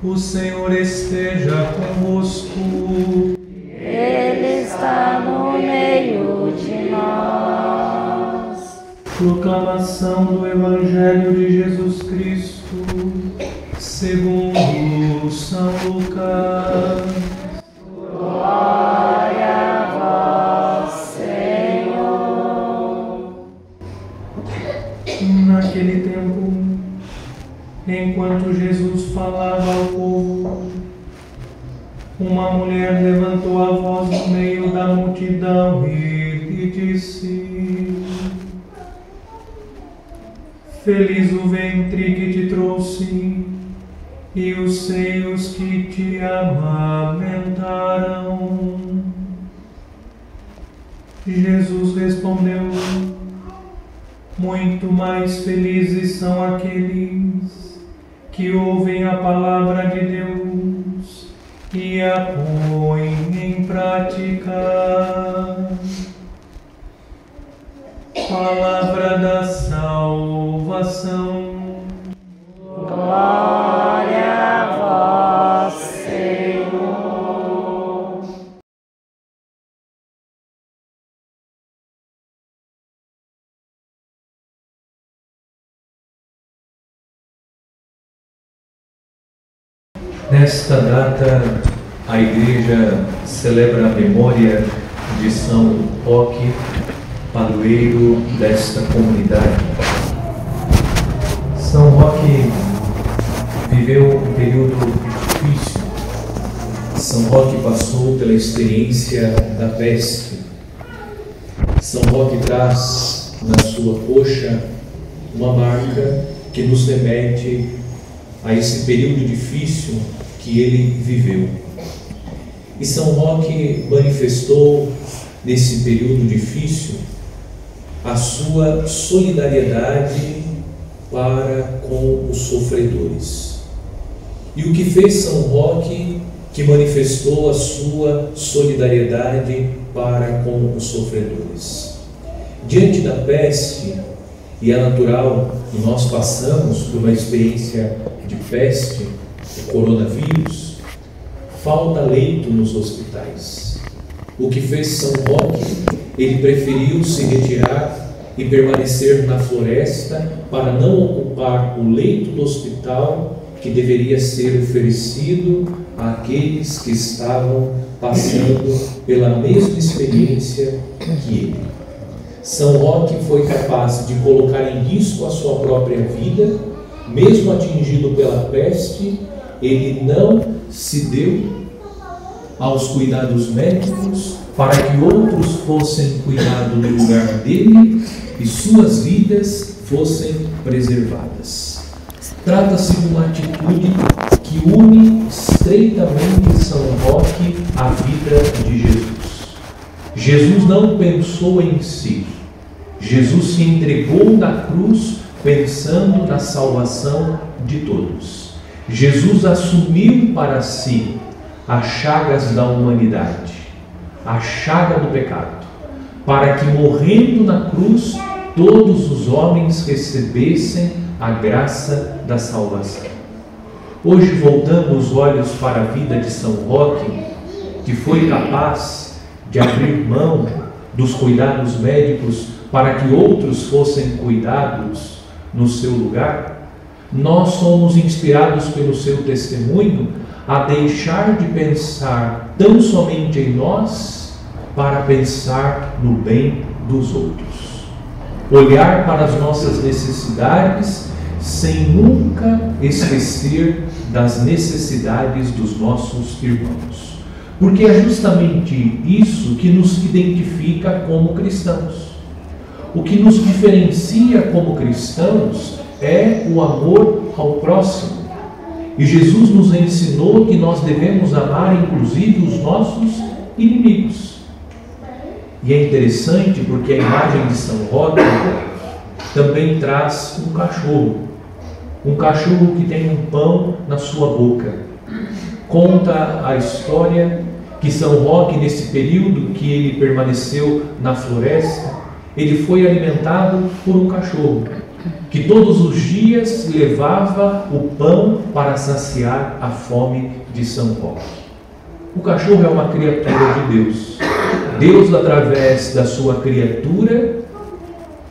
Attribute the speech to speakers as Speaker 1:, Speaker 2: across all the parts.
Speaker 1: O Senhor esteja convosco.
Speaker 2: Ele está no meio de nós.
Speaker 1: Proclamação do Evangelho de Jesus Cristo, segundo São Lucas.
Speaker 2: Glória a vós, Senhor.
Speaker 1: Naquele tempo, enquanto Jesus falava ao povo, uma mulher levantou a voz no meio da multidão e disse: Feliz o ventre que te trouxe e os seios que te amamentaram. Jesus respondeu: Muito mais felizes são aqueles que ouvem a palavra de Deus e a põem em prática. Palavra da salvação.
Speaker 2: Glória a vós, Senhor.
Speaker 1: Nesta data, a Igreja celebra a memória de São Roque, padroeiro desta comunidade. São Roque viveu um período difícil. São Roque passou pela experiência da peste. São Roque traz na sua coxa uma marca que nos remete a esse período difícil que ele viveu. E São Roque manifestou nesse período difícil a sua solidariedade para com os sofredores. E o que fez São Roque que manifestou a sua solidariedade para com os sofredores? Diante da peste, e é natural que nós passamos por uma experiência de peste, o coronavírus, falta leito nos hospitais. O que fez São Roque? Ele preferiu se retirar e permanecer na floresta para não ocupar o leito do hospital que deveria ser oferecido àqueles que estavam passando pela mesma experiência que ele. São Roque foi capaz de colocar em risco a sua própria vida, mesmo atingido pela peste. Ele não se deu aos cuidados médicos para que outros fossem cuidados no lugar dele e suas vidas fossem preservadas. Trata-se de uma atitude que une estreitamente São Roque à vida de Jesus. Jesus não pensou em si. Jesus se entregou na cruz pensando na salvação de todos. Jesus assumiu para si as chagas da humanidade, a chaga do pecado, para que morrendo na cruz todos os homens recebessem a graça da salvação. Hoje voltando os olhos para a vida de São Roque, que foi capaz de abrir mão dos cuidados médicos para que outros fossem cuidados no seu lugar. Nós somos inspirados pelo seu testemunho a deixar de pensar tão somente em nós para pensar no bem dos outros. Olhar para as nossas necessidades sem nunca esquecer das necessidades dos nossos irmãos. Porque é justamente isso que nos identifica como cristãos. O que nos diferencia como cristãos é o amor ao próximo. E Jesus nos ensinou que nós devemos amar inclusive os nossos inimigos. E é interessante porque a imagem de São Roque também traz um cachorro que tem um pão na sua boca. Conta a história que São Roque, nesse período que ele permaneceu na floresta, ele foi alimentado por um cachorro. que todos os dias levava o pão para saciar a fome de São Roque. O cachorro é uma criatura de Deus. Deus, através da sua criatura,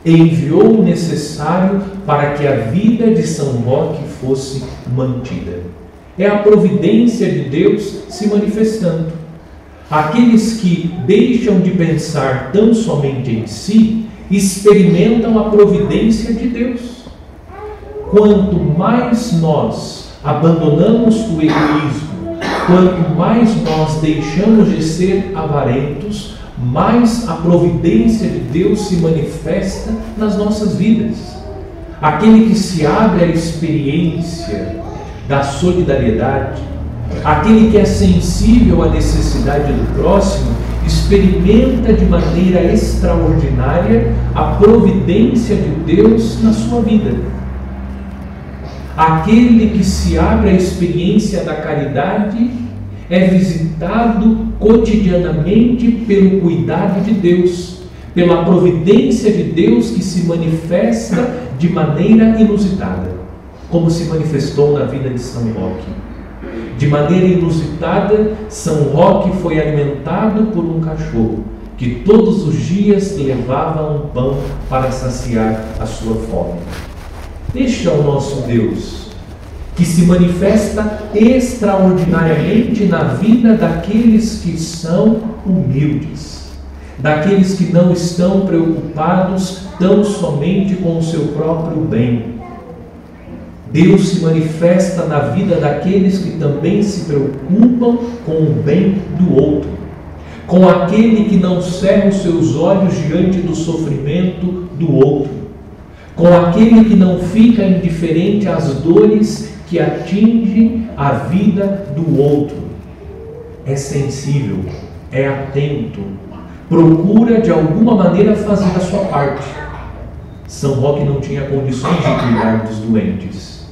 Speaker 1: enviou o necessário para que a vida de São Roque fosse mantida. É a providência de Deus se manifestando. Aqueles que deixam de pensar tão somente em si, experimentam a providência de Deus. Quanto mais nós abandonamos o egoísmo, quanto mais nós deixamos de ser avarentos, mais a providência de Deus se manifesta nas nossas vidas. Aquele que se abre à experiência da solidariedade, aquele que é sensível à necessidade do próximo, experimenta de maneira extraordinária a providência de Deus na sua vida. Aquele que se abre à experiência da caridade é visitado cotidianamente pelo cuidado de Deus, pela providência de Deus que se manifesta de maneira inusitada, como se manifestou na vida de São Roque. De maneira inusitada, São Roque foi alimentado por um cachorro que todos os dias levava um pão para saciar a sua fome. Este é o nosso Deus, que se manifesta extraordinariamente na vida daqueles que são humildes, daqueles que não estão preocupados tão somente com o seu próprio bem. Deus se manifesta na vida daqueles que também se preocupam com o bem do outro, com aquele que não cerra os seus olhos diante do sofrimento do outro, com aquele que não fica indiferente às dores que atingem a vida do outro. É sensível, é atento, procura de alguma maneira fazer a sua parte. São Roque não tinha condições de cuidar dos doentes,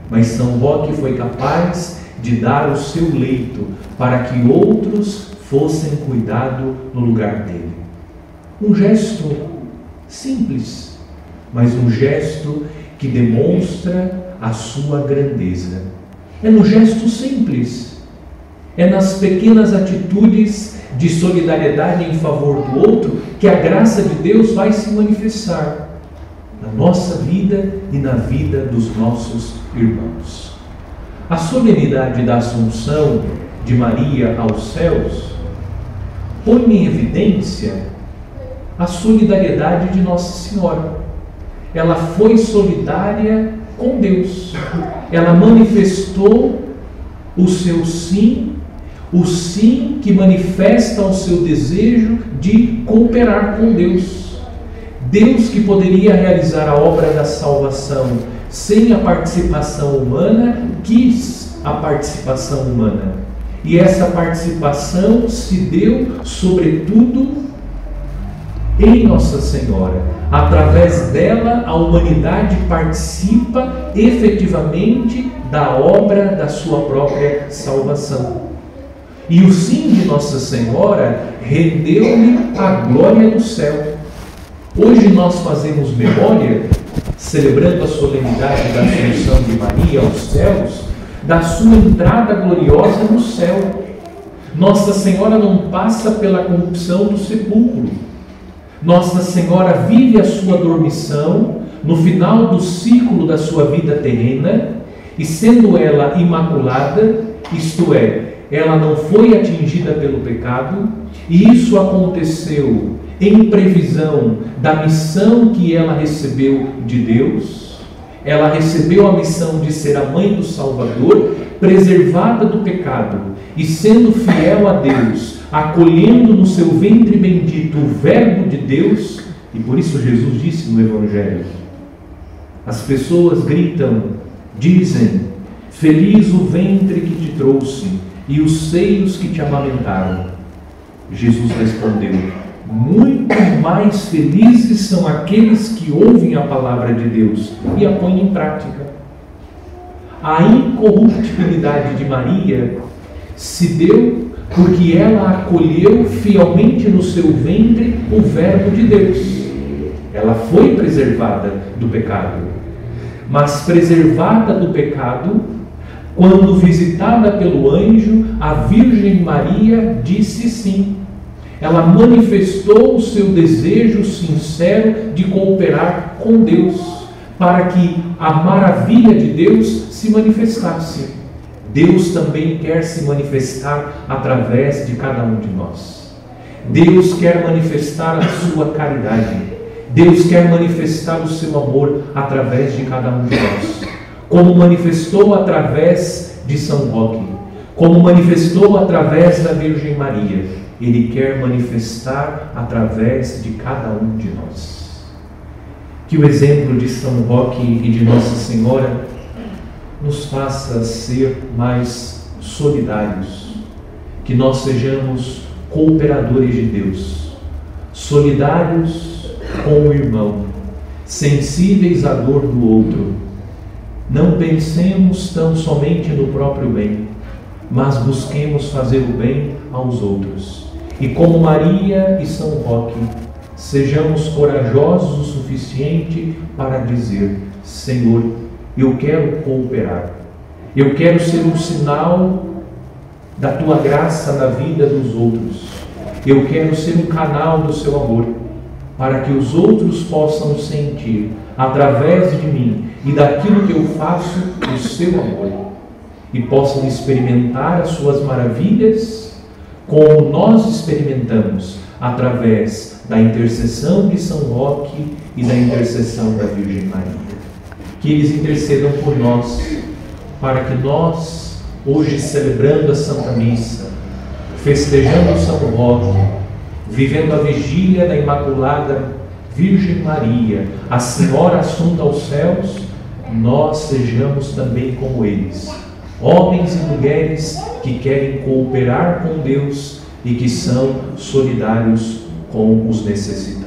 Speaker 1: mas São Roque foi capaz de dar o seu leito para que outros fossem cuidados no lugar dele. Um gesto simples, mas um gesto que demonstra a sua grandeza. É no gesto simples, é nas pequenas atitudes de solidariedade em favor do outro que a graça de Deus vai se manifestar na nossa vida e na vida dos nossos irmãos. A solenidade da Assunção de Maria aos céus põe em evidência a solidariedade de Nossa Senhora. Ela foi solidária com Deus. Ela manifestou o seu sim, o sim que manifesta o seu desejo de cooperar com Deus. Deus, que poderia realizar a obra da salvação sem a participação humana, quis a participação humana. E essa participação se deu, sobretudo, em Nossa Senhora. Através dela, a humanidade participa efetivamente da obra da sua própria salvação. E o sim de Nossa Senhora rendeu-lhe a glória do céu. Hoje nós fazemos memória, celebrando a solenidade da Assunção de Maria aos céus, da sua entrada gloriosa no céu. Nossa Senhora não passa pela corrupção do sepulcro. Nossa Senhora vive a sua dormição no final do ciclo da sua vida terrena, e sendo ela imaculada, isto é, ela não foi atingida pelo pecado, e isso aconteceu em previsão da missão que ela recebeu de Deus. Ela recebeu a missão de ser a mãe do Salvador, preservada do pecado, e sendo fiel a Deus, acolhendo no seu ventre bendito o Verbo de Deus. E por isso Jesus disse no Evangelho: as pessoas gritam, dizem, feliz o ventre que te trouxe e os seios que te amamentaram. Jesus respondeu: muito mais felizes são aqueles que ouvem a palavra de Deus e a põem em prática. A incorruptibilidade de Maria se deu porque ela acolheu fielmente no seu ventre o Verbo de Deus. Ela foi preservada do pecado. Mas preservada do pecado, quando visitada pelo anjo, a Virgem Maria disse sim. Ela manifestou o seu desejo sincero de cooperar com Deus, para que a maravilha de Deus se manifestasse. Deus também quer se manifestar através de cada um de nós. Deus quer manifestar a sua caridade. Deus quer manifestar o seu amor através de cada um de nós. Como manifestou através de São Roque, como manifestou através da Virgem Maria, Ele quer manifestar através de cada um de nós. Que o exemplo de São Roque e de Nossa Senhora nos faça ser mais solidários, que nós sejamos cooperadores de Deus, solidários com o irmão, sensíveis à dor do outro. Não pensemos tão somente no próprio bem, mas busquemos fazer o bem aos outros. E como Maria e São Roque, sejamos corajosos o suficiente para dizer: Senhor, eu quero cooperar, eu quero ser um sinal da Tua graça na vida dos outros, eu quero ser um canal do Seu amor, para que os outros possam sentir, através de mim e daquilo que eu faço, o Seu amor, e possam experimentar as Suas maravilhas, como nós experimentamos, através da intercessão de São Roque e da intercessão da Virgem Maria. Que eles intercedam por nós, para que nós, hoje celebrando a Santa Missa, festejando São Roque, vivendo a vigília da Imaculada Virgem Maria, a Senhora assunta aos céus, nós sejamos também como eles, homens e mulheres que querem cooperar com Deus e que são solidários com os necessitados.